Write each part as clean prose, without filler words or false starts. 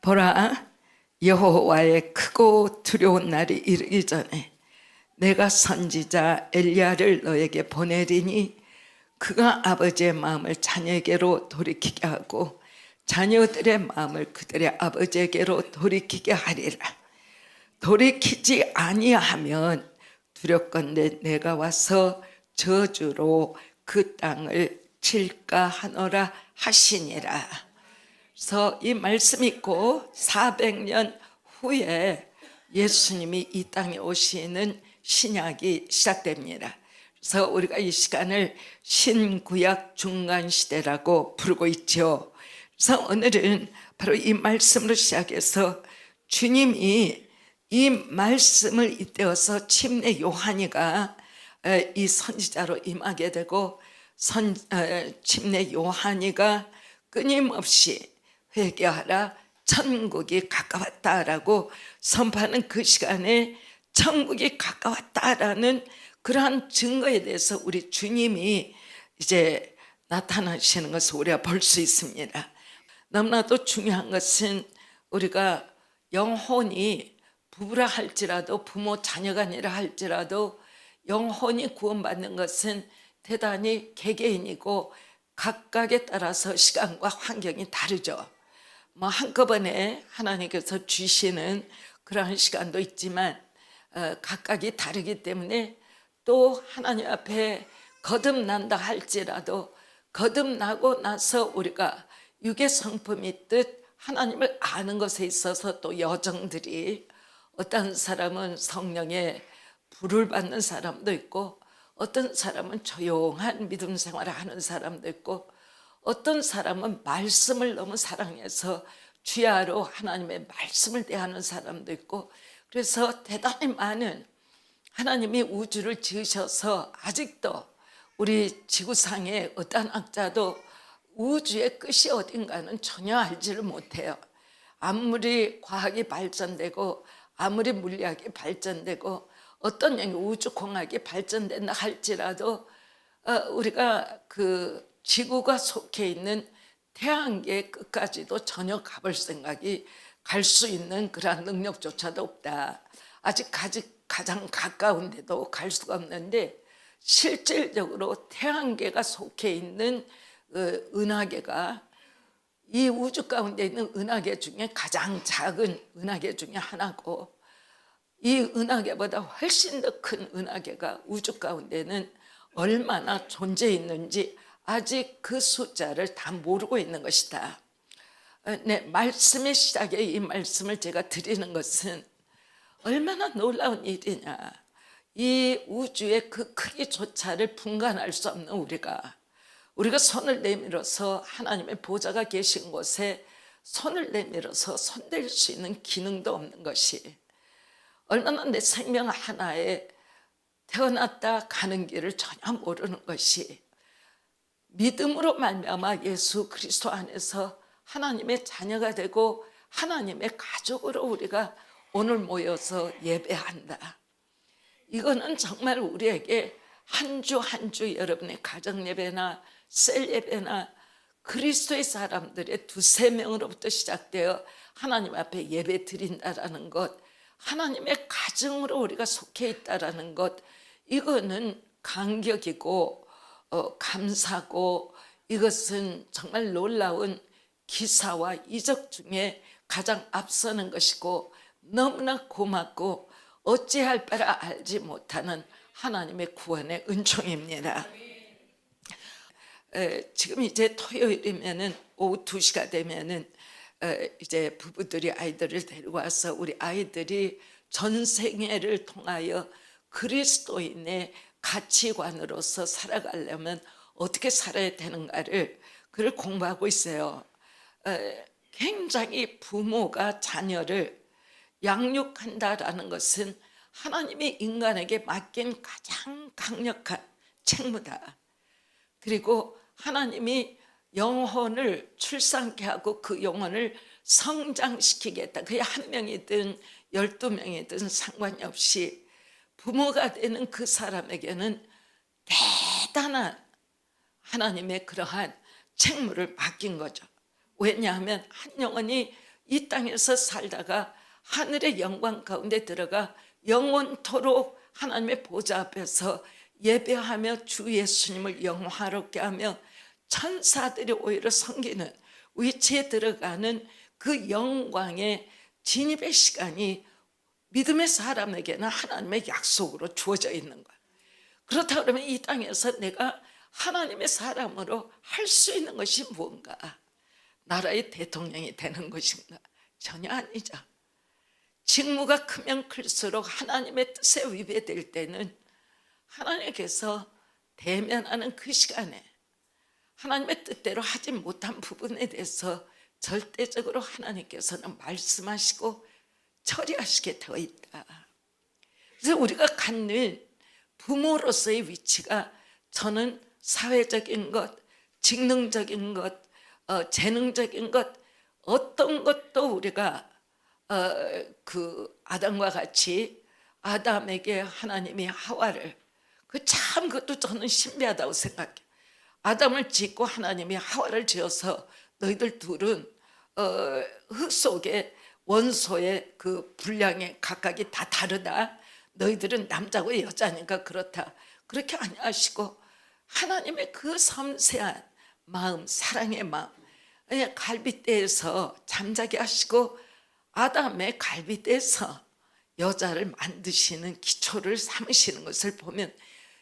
보라, 여호와의 크고 두려운 날이 이르기 전에 내가 선지자 엘리야를 너에게 보내리니 그가 아버지의 마음을 자녀에게로 돌이키게 하고 자녀들의 마음을 그들의 아버지에게로 돌이키게 하리라. 돌이키지 아니하면 두렵건대 내가 와서 저주로 그 땅을 칠까 하노라 하시니라. 그래서 이 말씀 있고 400년 후에 예수님이 이 땅에 오시는 신약이 시작됩니다. 그래서 우리가 이 시간을 신구약 중간시대라고 부르고 있죠. 그래서 오늘은 바로 이 말씀으로 시작해서 주님이 이 말씀을 잇대어서 침례 요한이가 이 선지자로 임하게 되고 침례 요한이가 끊임없이 회개하라, 천국이 가까웠다라고 선포하는 그 시간에 천국이 가까웠다라는 그러한 증거에 대해서 우리 주님이 이제 나타나시는 것을 우리가 볼 수 있습니다. 너무나도 중요한 것은 우리가 영혼이 부부라 할지라도 부모 자녀가 아니라 할지라도 영혼이 구원받는 것은 대단히 개개인이고 각각에 따라서 시간과 환경이 다르죠. 한꺼번에 하나님께서 주시는 그러한 시간도 있지만 각각이 다르기 때문에 또 하나님 앞에 거듭난다 할지라도 거듭나고 나서 우리가 육의 성품이 뜻 하나님을 아는 것에 있어서 또 여정들이 어떤 사람은 성령의 불을 받는 사람도 있고 어떤 사람은 조용한 믿음 생활을 하는 사람도 있고 어떤 사람은 말씀을 너무 사랑해서 주야로 하나님의 말씀을 대하는 사람도 있고 그래서 대단히 많은 하나님이 우주를 지으셔서 아직도 우리 지구상의 어떤 학자도 우주의 끝이 어딘가는 전혀 알지를 못해요. 아무리 과학이 발전되고 아무리 물리학이 발전되고 어떤 우주공학이 발전된다 할지라도 우리가 그 지구가 속해 있는 태양계의 끝까지도 전혀 가볼 생각이 갈 수 있는 그런 능력조차도 없다. 아직 가장 가까운 데도 갈 수가 없는데 실질적으로 태양계가 속해 있는 은하계가 이 우주 가운데 있는 은하계 중에 가장 작은 은하계 중에 하나고 이 은하계보다 훨씬 더 큰 은하계가 우주 가운데는 얼마나 존재해 있는지 아직 그 숫자를 다 모르고 있는 것이다. 네, 말씀의 시작에 이 말씀을 제가 드리는 것은 얼마나 놀라운 일이냐. 이 우주의 그 크기조차를 분간할 수 없는 우리가 손을 내밀어서 하나님의 보좌가 계신 곳에 손을 내밀어서 손댈 수 있는 기능도 없는 것이 얼마나 내 생명 하나에 태어났다 가는 길을 전혀 모르는 것이 믿음으로 말미암아 예수 그리스도 안에서 하나님의 자녀가 되고 하나님의 가족으로 우리가 오늘 모여서 예배한다. 이거는 정말 우리에게 한 주 한 주 여러분의 가정 예배나 셀 예배나 그리스도의 사람들의 두세 명으로부터 시작되어 하나님 앞에 예배 드린다라는 것, 하나님의 가정으로 우리가 속해 있다라는 것, 이거는 감격이고 감사고 이것은 정말 놀라운 기사와 이적 중에 가장 앞서는 것이고 너무나 고맙고 어찌할 바를 알지 못하는 하나님의 구원의 은총입니다. 지금 이제 토요일이면은 오후 2시가 되면은 이제 부부들이 아이들을 데리고 와서 우리 아이들이 전생애를 통하여 그리스도인의 가치관으로서 살아가려면 어떻게 살아야 되는가를 그걸 공부하고 있어요. 굉장히 부모가 자녀를 양육한다라는 것은 하나님이 인간에게 맡긴 가장 강력한 책무다. 그리고 하나님이 영혼을 출산케 하고 그 영혼을 성장시키겠다. 그게 1명이든 12명이든 상관이 없이 부모가 되는 그 사람에게는 대단한 하나님의 그러한 책무를 맡긴 거죠. 왜냐하면 한 영혼이 이 땅에서 살다가 하늘의 영광 가운데 들어가 영원토록 하나님의 보좌 앞에서 예배하며 주 예수님을 영화롭게 하며 천사들이 오히려 섬기는 위치에 들어가는 그 영광의 진입의 시간이 믿음의 사람에게는 하나님의 약속으로 주어져 있는 거야. 그렇다 그러면 이 땅에서 내가 하나님의 사람으로 할 수 있는 것이 무언가? 나라의 대통령이 되는 것인가? 전혀 아니죠. 직무가 크면 클수록 하나님의 뜻에 위배될 때는 하나님께서 대면하는 그 시간에 하나님의 뜻대로 하지 못한 부분에 대해서 절대적으로 하나님께서는 말씀하시고 처리하시게 되어 있다. 그래서 우리가 갖는 부모로서의 위치가 저는 사회적인 것, 직능적인 것, 재능적인 것 어떤 것도 우리가 그 아담과 같이 아담에게 하나님이 하와를 참 그것도 저는 신비하다고 생각해요. 아담을 짓고 하나님이 하와를 지어서 너희들 둘은 흙 속에 원소의 그 분량이 각각이 다 다르다. 너희들은 남자고 여자니까 그렇다. 그렇게 아니하시고 하나님의 그 섬세한 마음, 사랑의 마음, 갈빗대에서 잠자게 하시고 아담의 갈빗대에서 여자를 만드시는 기초를 삼으시는 것을 보면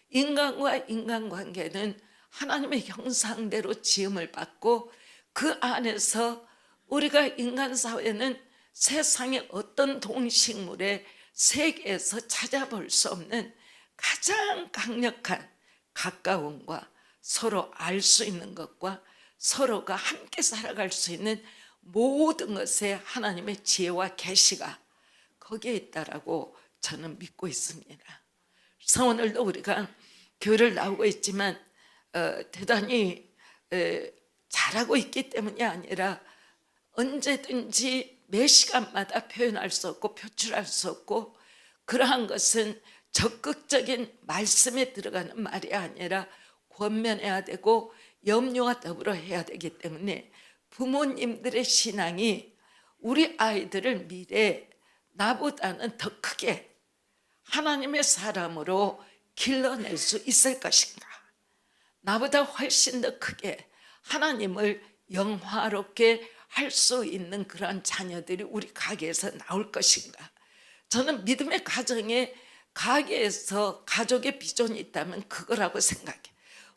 인간과 인간관계는 하나님의 형상대로 지음을 받고 그 안에서 우리가 인간 사회는 세상의 어떤 동식물의 세계에서 찾아볼 수 없는 가장 강력한 가까움과 서로 알 수 있는 것과 서로가 함께 살아갈 수 있는 모든 것에 하나님의 지혜와 계시가 거기에 있다라고 저는 믿고 있습니다. 그래서 오늘도 우리가 교회를 나오고 있지만 대단히 잘하고 있기 때문이 아니라 언제든지 매 시간마다 표현할 수 없고 표출할 수 없고 그러한 것은 적극적인 말씀에 들어가는 말이 아니라 권면해야 되고 염려와 더불어 해야 되기 때문에 부모님들의 신앙이 우리 아이들을 미래에 나보다는 더 크게 하나님의 사람으로 길러낼 수 있을 것인가? 나보다 훨씬 더 크게 하나님을 영화롭게 할 수 있는 그런 자녀들이 우리 가게에서 나올 것인가? 저는 믿음의 가정에 가게에서 가족의 비전이 있다면 그거라고 생각해.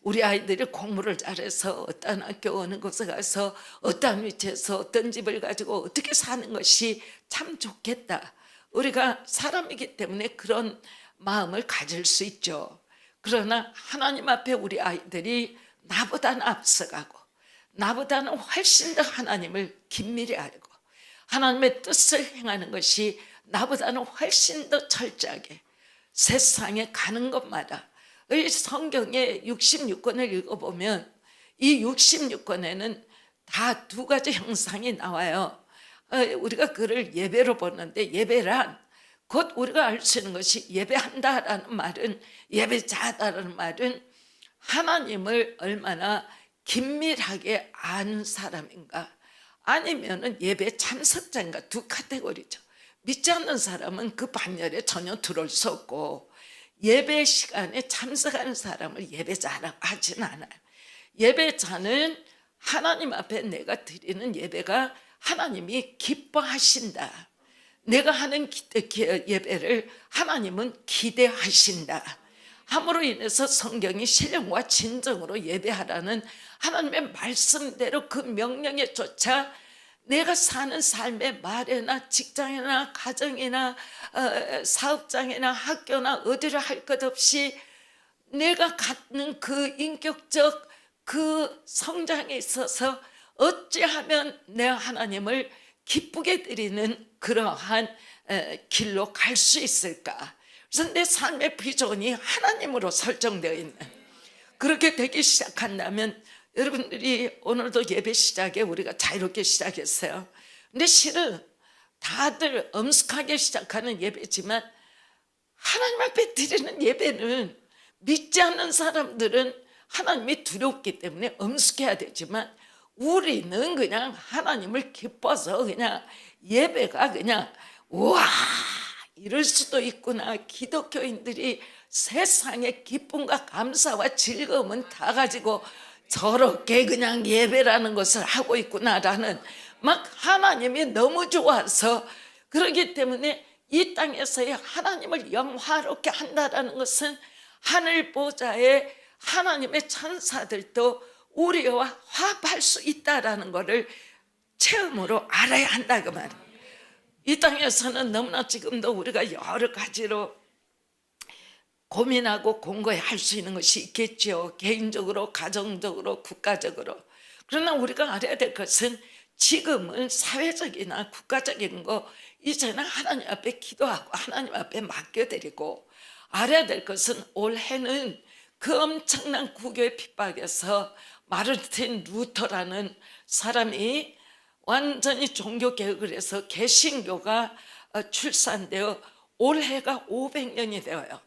우리 아이들이 공부를 잘해서 어떤 학교 어느 곳에 가서 어떤 위치에서 어떤 집을 가지고 어떻게 사는 것이 참 좋겠다. 우리가 사람이기 때문에 그런 마음을 가질 수 있죠. 그러나 하나님 앞에 우리 아이들이 나보다는 앞서가고 나보다는 훨씬 더 하나님을 긴밀히 알고 하나님의 뜻을 행하는 것이 나보다는 훨씬 더 철저하게 세상에 가는 것마다 이 성경의 66권을 읽어보면 이 66권에는 다 두 가지 형상이 나와요. 우리가 그를 예배로 보는데 예배란 곧 우리가 알 수 있는 것이 예배한다라는 말은 예배자다라는 말은 하나님을 얼마나 긴밀하게 아는 사람인가 아니면은 예배 참석자인가 두 카테고리죠. 믿지 않는 사람은 그 반열에 전혀 들어올 수 없고 예배 시간에 참석하는 사람을 예배자라고 하진 않아요. 예배자는 하나님 앞에 내가 드리는 예배가 하나님이 기뻐하신다. 내가 하는 예배를 하나님은 기대하신다. 함으로 인해서 성경이 신령과 진정으로 예배하라는 하나님의 말씀대로 그 명령에 쫓아 내가 사는 삶의 말에나 직장이나 가정이나 사업장이나 학교나 어디를 할 것 없이 내가 갖는 그 인격적 그 성장에 있어서 어찌하면 내 하나님을 기쁘게 드리는 그러한 길로 갈 수 있을까? 그래서 내 삶의 비전이 하나님으로 설정되어 있는 그렇게 되기 시작한다면 여러분들이 오늘도 예배 시작에 우리가 자유롭게 시작했어요. 근데 실은 다들 엄숙하게 시작하는 예배지만 하나님 앞에 드리는 예배는 믿지 않는 사람들은 하나님이 두렵기 때문에 엄숙해야 되지만 우리는 그냥 하나님을 기뻐서 그냥 예배가 그냥 우와 이럴 수도 있구나. 기독교인들이 세상의 기쁨과 감사와 즐거움은 다 가지고 저렇게 그냥 예배라는 것을 하고 있구나라는 막 하나님이 너무 좋아서 그러기 때문에 이 땅에서의 하나님을 영화롭게 한다라는 것은 하늘 보좌에 하나님의 천사들도 우리와 화합할 수 있다라는 것을 체험으로 알아야 한다 그 말이에요. 이 땅에서는 너무나 지금도 우리가 여러 가지로 고민하고 공부할 수 있는 것이 있겠죠. 개인적으로, 가정적으로, 국가적으로. 그러나 우리가 알아야 될 것은 지금은 사회적이나 국가적인 거 이제는 하나님 앞에 기도하고 하나님 앞에 맡겨드리고 알아야 될 것은 올해는 그 엄청난 국교의 핍박에서 마르틴 루터라는 사람이 완전히 종교개혁을 해서 개신교가 출산되어 올해가 500년이 되어요.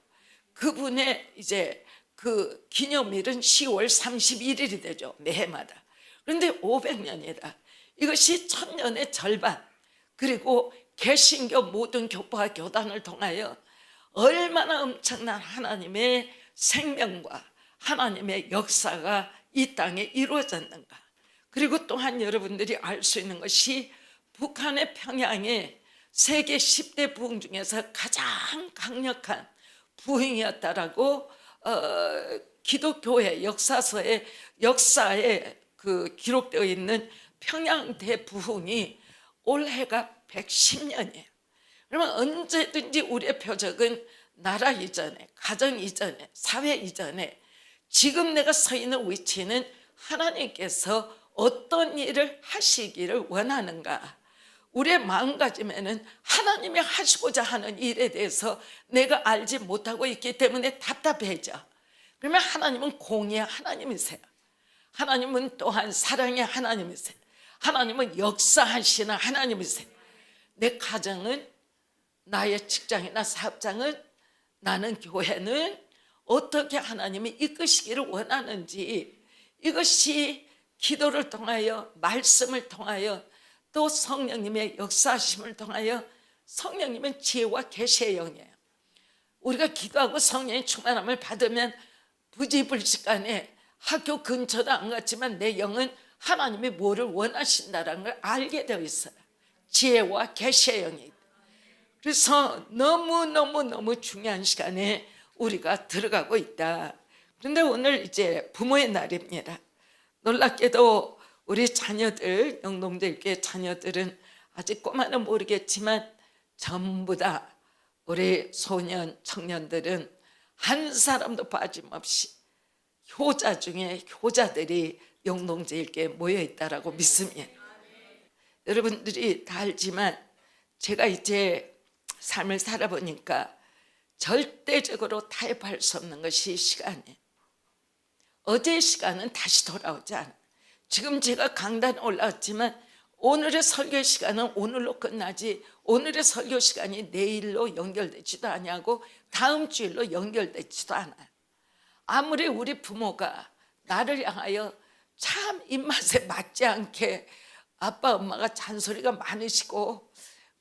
그분의 이제 그 기념일은 10월 31일이 되죠. 매해마다. 그런데 500년이다. 이것이 1000년의 절반. 그리고 개신교 모든 교파와 교단을 통하여 얼마나 엄청난 하나님의 생명과 하나님의 역사가 이 땅에 이루어졌는가. 그리고 또한 여러분들이 알 수 있는 것이 북한의 평양에 세계 10대 부흥 중에서 가장 강력한 부흥이었다라고 기독교의 역사에 그 기록되어 있는 평양 대부흥이 올해가 110년이에요. 그러면 언제든지 우리의 표적은 나라 이전에, 가정 이전에, 사회 이전에 지금 내가 서 있는 위치는 하나님께서 어떤 일을 하시기를 원하는가. 우리의 마음가짐에는 하나님이 하시고자 하는 일에 대해서 내가 알지 못하고 있기 때문에 답답해져. 그러면 하나님은 공의의 하나님이세요. 하나님은 또한 사랑의 하나님이세요. 하나님은 역사하시는 하나님이세요. 내 가정은, 나의 직장이나 사업장은, 나는 교회는 어떻게 하나님이 이끄시기를 원하는지, 이것이 기도를 통하여, 말씀을 통하여, 또 성령님의 역사하심을 통하여, 성령님은 지혜와 계시의 영이에요. 우리가 기도하고 성령의 충만함을 받으면 부지불식간에 학교 근처도 안 갔지만 내 영은 하나님이 뭐를 원하신다는 걸 알게 되어 있어요. 지혜와 계시의 영이. 그래서 너무 중요한 시간에 우리가 들어가고 있다. 그런데 오늘 이제 부모의 날입니다. 놀랍게도 우리 자녀들, 영동대교회 자녀들은 아직 꼬마는 모르겠지만 전부 다 우리 소년, 청년들은 한 사람도 빠짐없이 효자 중에 효자들이 영동제일교회에 모여 있다라고 믿습니다. 여러분들이 다 알지만 제가 이제 삶을 살아보니까 절대적으로 타협할 수 없는 것이 시간이에요. 어제의 시간은 다시 돌아오지 않아요. 지금 제가 강단에 올라왔지만 오늘의 설교 시간은 오늘로 끝나지, 오늘의 설교 시간이 내일로 연결되지도 않냐고 다음 주일로 연결되지도 않아요. 아무리 우리 부모가 나를 향하여 참 입맛에 맞지 않게 아빠 엄마가 잔소리가 많으시고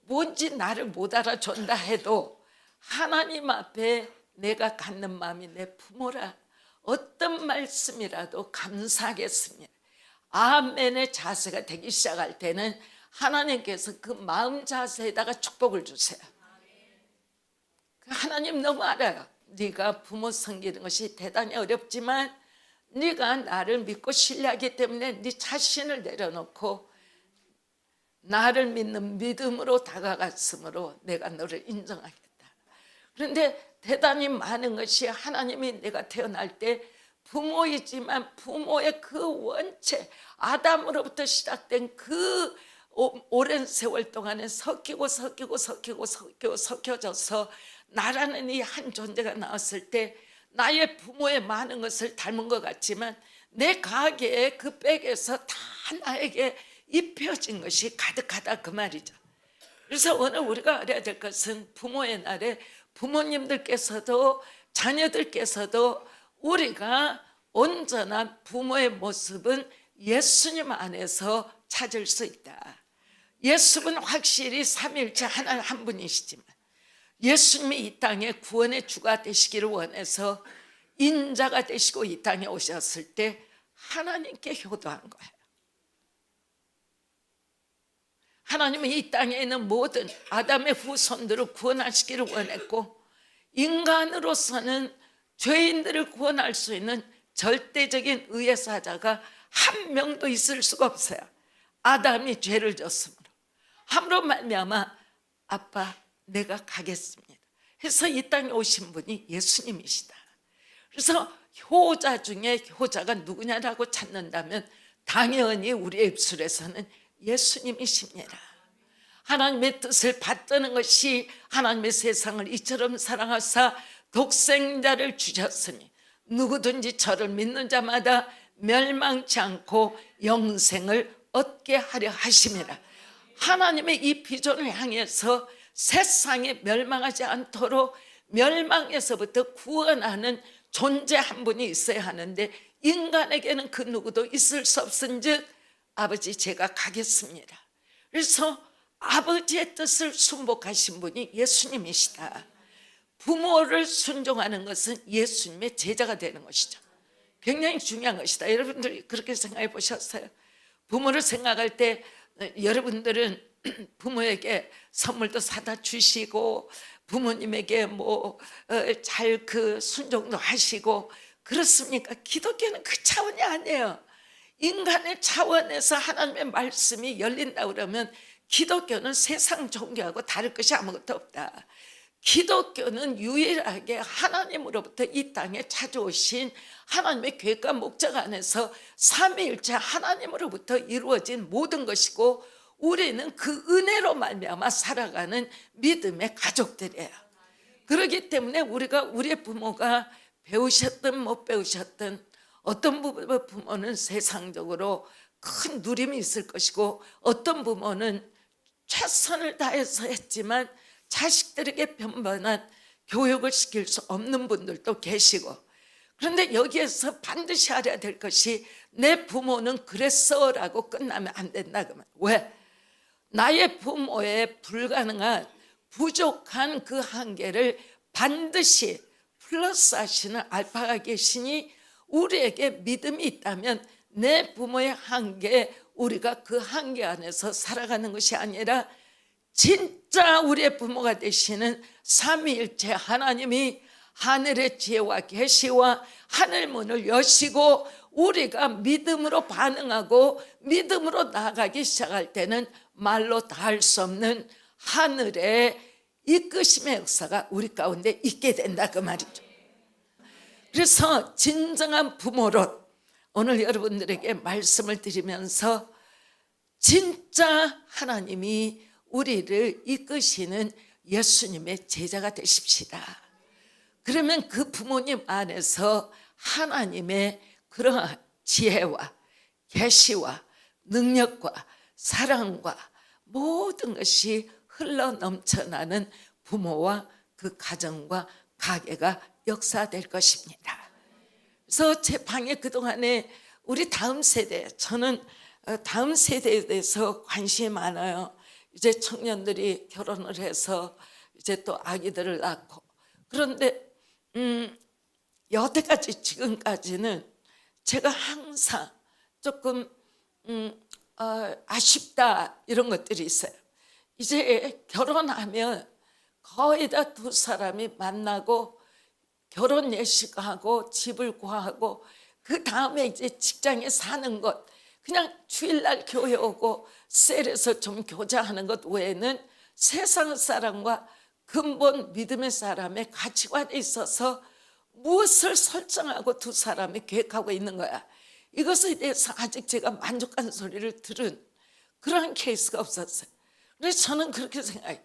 뭔지 나를 못 알아준다 해도 하나님 앞에 내가 갖는 마음이 내 부모라 어떤 말씀이라도 감사하겠습니다. 아멘의 자세가 되기 시작할 때는 하나님께서 그 마음 자세에다가 축복을 주세요. 하나님 너무 알아요. 네가 부모 섬기는 것이 대단히 어렵지만 네가 나를 믿고 신뢰하기 때문에 네 자신을 내려놓고 나를 믿는 믿음으로 다가갔으므로 내가 너를 인정하겠다. 그런데 대단히 많은 것이 하나님이 내가 태어날 때 부모이지만 부모의 그 원체 아담으로부터 시작된 그 오랜 세월 동안에 섞여져서 나라는 이 한 존재가 나왔을 때 나의 부모의 많은 것을 닮은 것 같지만 내 가게의 그 백에서 다 나에게 입혀진 것이 가득하다 그 말이죠. 그래서 오늘 우리가 알아야 될 것은 부모의 날에 부모님들께서도 자녀들께서도 우리가 온전한 부모의 모습은 예수님 안에서 찾을 수 있다. 예수는 확실히 삼위일체 하나님 한 분이시지만 예수님이 이 땅에 구원의 주가 되시기를 원해서 인자가 되시고 이 땅에 오셨을 때 하나님께 효도한 거예요. 하나님은 이 땅에 있는 모든 아담의 후손들을 구원하시기를 원했고 인간으로서는 죄인들을 구원할 수 있는 절대적인 의의 사자가 한 명도 있을 수가 없어요. 아담이 죄를 졌으므로 함으로 말미암아 아빠 내가 가겠습니다 해서 이 땅에 오신 분이 예수님이시다. 그래서 효자 중에 효자가 누구냐라고 찾는다면 당연히 우리의 입술에서는 예수님이십니다. 하나님의 뜻을 받드는 것이 하나님의 세상을 이처럼 사랑하사 독생자를 주셨으니 누구든지 저를 믿는 자마다 멸망치 않고 영생을 얻게 하려 하심이라. 하나님의 이 비전을 향해서 세상에 멸망하지 않도록 멸망에서부터 구원하는 존재 한 분이 있어야 하는데 인간에게는 그 누구도 있을 수 없은즉 아버지 제가 가겠습니다. 그래서 아버지의 뜻을 순복하신 분이 예수님이시다. 부모를 순종하는 것은 예수님의 제자가 되는 것이죠. 굉장히 중요한 것이다. 여러분들이 그렇게 생각해 보셨어요? 부모를 생각할 때 여러분들은 부모에게 선물도 사다 주시고 부모님에게 잘 순종도 하시고 그렇습니까? 기독교는 그 차원이 아니에요. 인간의 차원에서 하나님의 말씀이 열린다 그러면 기독교는 세상 종교하고 다를 것이 아무것도 없다. 기독교는 유일하게 하나님으로부터 이 땅에 찾아오신 하나님의 계획과 목적 안에서 삼위일체 하나님으로부터 이루어진 모든 것이고 우리는 그 은혜로 말미암아 살아가는 믿음의 가족들이에요. 그렇기 때문에 우리가 우리의 부모가 배우셨든 못 배우셨든 어떤 부모는 세상적으로 큰 누림이 있을 것이고 어떤 부모는 최선을 다해서 했지만 자식들에게 변변한 교육을 시킬 수 없는 분들도 계시고 그런데 여기에서 반드시 알아야 될 것이 내 부모는 그랬어라고 끝나면 안 된다. 그러면 왜? 나의 부모의 불가능한 부족한 그 한계를 반드시 플러스 하시는 알파가 계시니 우리에게 믿음이 있다면 내 부모의 한계 우리가 그 한계 안에서 살아가는 것이 아니라 진짜 우리의 부모가 되시는 삼위일체 하나님이 하늘의 지혜와 계시와 하늘문을 여시고 우리가 믿음으로 반응하고 믿음으로 나아가기 시작할 때는 말로 다 할 수 없는 하늘의 이끄심의 역사가 우리 가운데 있게 된다 그 말이죠. 그래서 진정한 부모로 오늘 여러분들에게 말씀을 드리면서 진짜 하나님이 우리를 이끄시는 예수님의 제자가 되십시다. 그러면 그 부모님 안에서 하나님의 그러한 지혜와 계시와 능력과 사랑과 모든 것이 흘러 넘쳐나는 부모와 그 가정과 가게가 역사될 것입니다. 그래서 제 방에 그동안에 우리 다음 세대, 저는 다음 세대에 대해서 관심이 많아요. 이제 청년들이 결혼을 해서 이제 또 아기들을 낳고 그런데 여태까지 지금까지는 제가 항상 조금 아쉽다 이런 것들이 있어요. 이제 결혼하면 거의 다 두 사람이 만나고 결혼 예식하고 집을 구하고 그 다음에 이제 직장에 사는 것 그냥 주일날 교회 오고 셀에서 좀 교제하는 것 외에는 세상 사람과 근본 믿음의 사람의 가치관에 있어서 무엇을 설정하고 두 사람이 계획하고 있는 거야. 이것에 대해서 아직 제가 만족한 소리를 들은 그런 케이스가 없었어요. 그래서 저는 그렇게 생각해요.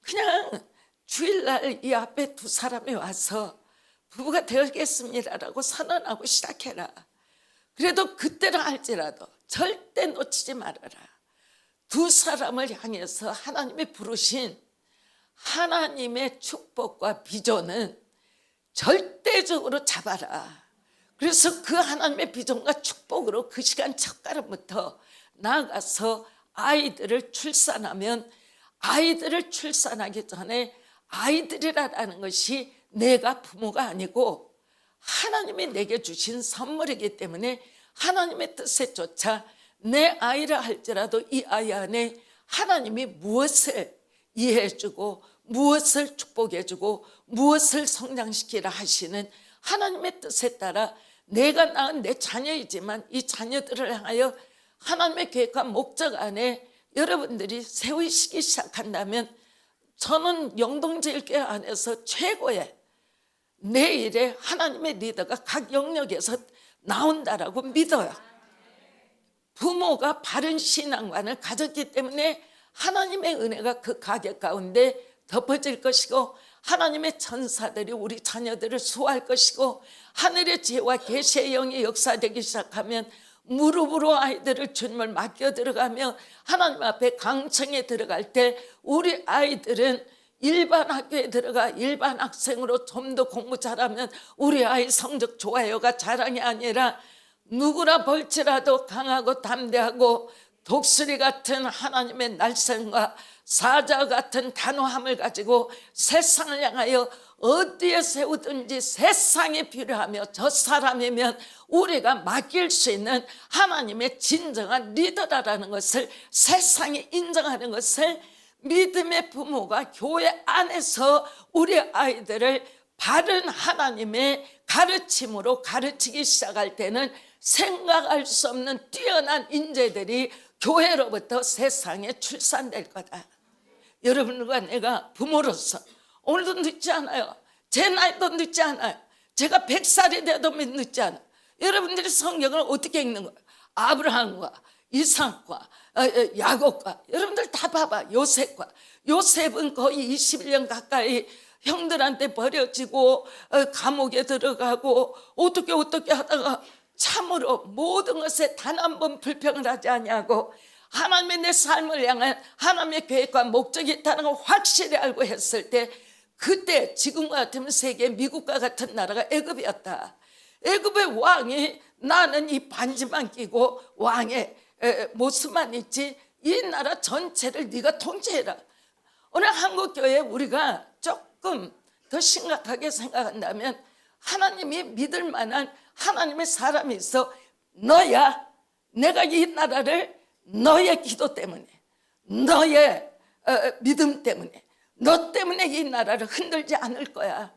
그냥 주일날 이 앞에 두 사람이 와서 부부가 되겠습니다라고 선언하고 시작해라. 그래도 그때는 알지라도 절대 놓치지 말아라. 두 사람을 향해서 하나님이 부르신 하나님의 축복과 비전은 절대적으로 잡아라. 그래서 그 하나님의 비전과 축복으로 그 시간 첫걸음부터 나아가서 아이들을 출산하면 아이들을 출산하기 전에 아이들이라는 것이 내가 부모가 아니고 하나님이 내게 주신 선물이기 때문에 하나님의 뜻에 쫓아 내 아이라 할지라도 이 아이 안에 하나님이 무엇을 이해해주고 무엇을 축복해주고 무엇을 성장시키라 하시는 하나님의 뜻에 따라 내가 낳은 내 자녀이지만 이 자녀들을 향하여 하나님의 계획과 목적 안에 여러분들이 세우시기 시작한다면 저는 영동제일교회 안에서 최고의 내일의 하나님의 리더가 각 영역에서 나온다라고 믿어요. 부모가 바른 신앙관을 가졌기 때문에 하나님의 은혜가 그 가게 가운데 덮어질 것이고 하나님의 천사들이 우리 자녀들을 수호할 것이고 하늘의 지혜와 계시의 영이 역사되기 시작하면 무릎으로 아이들을 주님을 맡겨 들어가며 하나님 앞에 강청에 들어갈 때 우리 아이들은 일반 학교에 들어가 일반 학생으로 좀 더 공부 잘하면 우리 아이 성적 좋아요가 자랑이 아니라 누구나 볼지라도 강하고 담대하고 독수리 같은 하나님의 날쌘과 사자 같은 단호함을 가지고 세상을 향하여 어디에 세우든지 세상이 필요하며 저 사람이면 우리가 맡길 수 있는 하나님의 진정한 리더라는 것을 세상이 인정하는 것을 믿음의 부모가 교회 안에서 우리 아이들을 바른 하나님의 가르침으로 가르치기 시작할 때는 생각할 수 없는 뛰어난 인재들이 교회로부터 세상에 출산될 거다. 여러분과 내가 부모로서 오늘도 늦지 않아요. 제 나이도 늦지 않아요. 제가 100살이 돼도 늦지 않아요. 여러분들이 성경을 어떻게 읽는 거예요? 아브라함과 이삭과 야곱과 여러분들 다 봐봐. 요셉은 거의 21년 가까이 형들한테 버려지고 감옥에 들어가고 어떻게 하다가 참으로 모든 것에 단 한 번 불평을 하지 아니하고 하나님의 내 삶을 향한 하나님의 계획과 목적이 있다는 걸 확실히 알고 했을 때 그때 지금과 같으면 세계 미국과 같은 나라가 애굽이었다. 애굽의 왕이 나는 이 반지만 끼고 왕의 모습만 있지 이 나라 전체를 네가 통제해라. 오늘 한국교회에 우리가 조금 더 심각하게 생각한다면 하나님이 믿을 만한 하나님의 사람이 있어. 너야. 내가 이 나라를 너의 기도 때문에 너의 믿음 때문에 너 때문에 이 나라를 흔들지 않을 거야.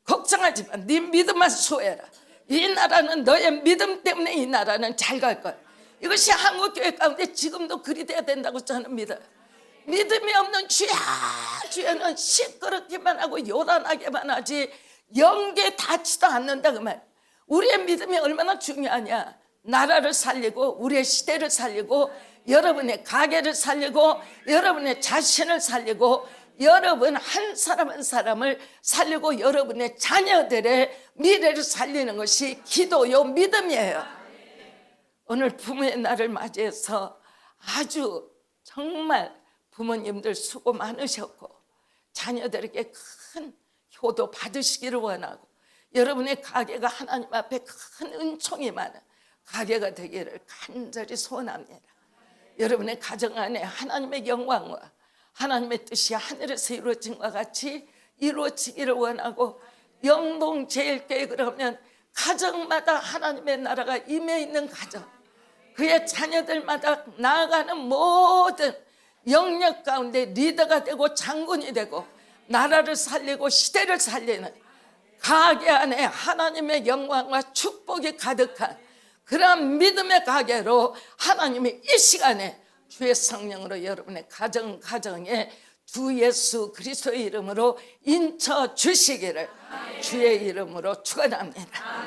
걱정하지 마. 네 믿음만 수호해라. 이 나라는 너의 믿음 때문에 이 나라는 잘 갈 거야. 이것이 한국교회 가운데 지금도 그리 돼야 된다고 저는 믿어요. 믿음이 없는 주야는 시끄럽기만 하고 요란하게만 하지 영계 닿지도 않는다 그 말. 우리의 믿음이 얼마나 중요하냐. 나라를 살리고 우리의 시대를 살리고 여러분의 가게를 살리고 여러분의 자신을 살리고 여러분 한 사람 한 사람을 살리고 여러분의 자녀들의 미래를 살리는 것이 기도요 믿음이에요. 오늘 부모의 날을 맞이해서 아주 정말 부모님들 수고 많으셨고 자녀들에게 큰 효도 받으시기를 원하고 여러분의 가게가 하나님 앞에 큰 은총이 많은 가게가 되기를 간절히 소원합니다. 여러분의 가정 안에 하나님의 영광과 하나님의 뜻이 하늘에서 이루어진과 같이 이루어지기를 원하고 영동제일교회 그러면 가정마다 하나님의 나라가 임해 있는 가정 그의 자녀들마다 나아가는 모든 영역 가운데 리더가 되고 장군이 되고 나라를 살리고 시대를 살리는 가게 안에 하나님의 영광과 축복이 가득한 그런 믿음의 가게로 하나님이 이 시간에 주의 성령으로 여러분의 가정에 주 예수 그리스도의 이름으로 인쳐 주시기를 주의 이름으로 축원합니다.